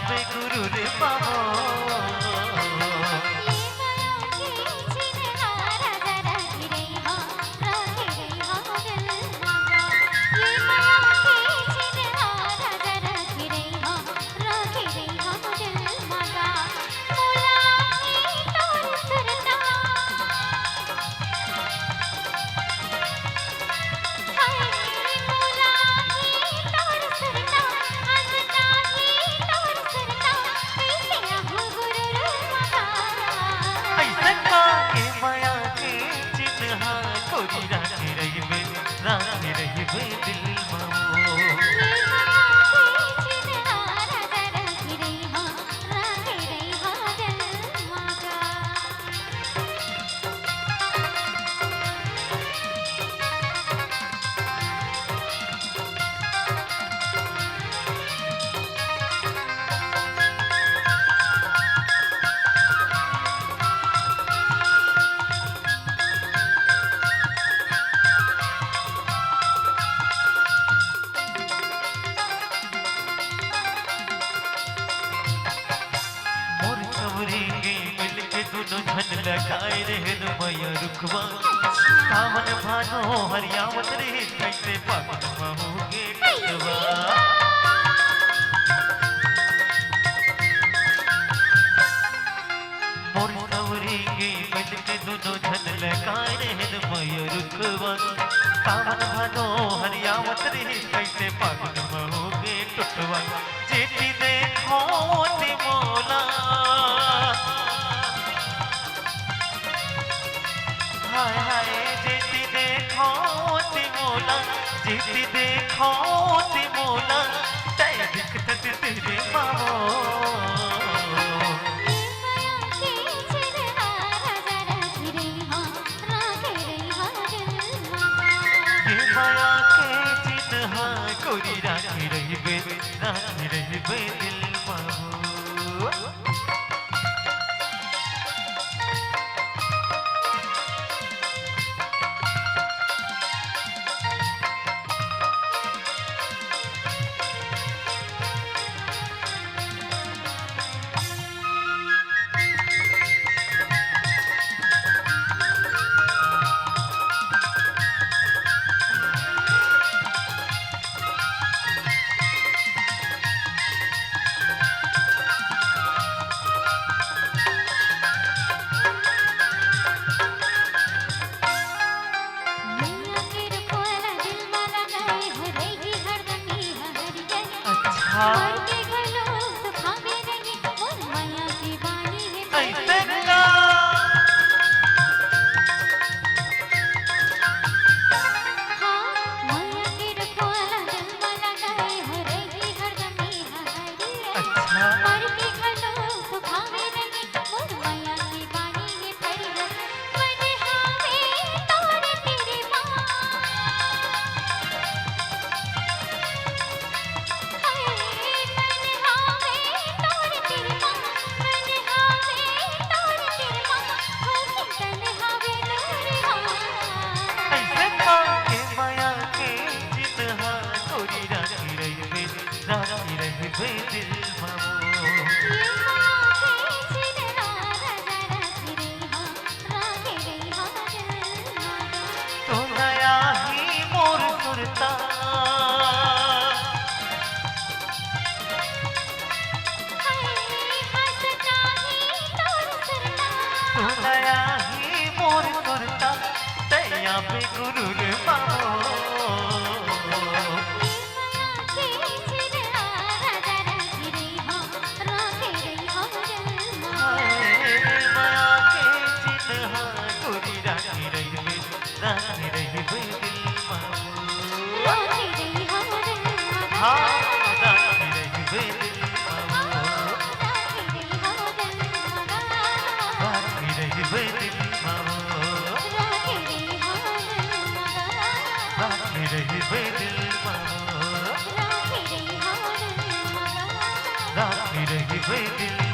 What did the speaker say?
पे गुरु रे बाबो धन लगाए रहन मैया रुखवा सावन भानो हरियावत रे कैसे पागल होगे कटवा मोर सवरी के मिल के दोनों धन लगाए रहन मैया रुखवा सावन भानो हरियावत रे कैसे पागल होगे कटवा जेठी देखो ते मोला हाय हाय जेती देखो ते मोला जेती देखो ते मोला तय दिखत तेरे मामो ये माया के चिन्हा कोरी राखी रही बे दिल मामो पे गुरु रे बाबो रही दिल मामो राखी रही दिल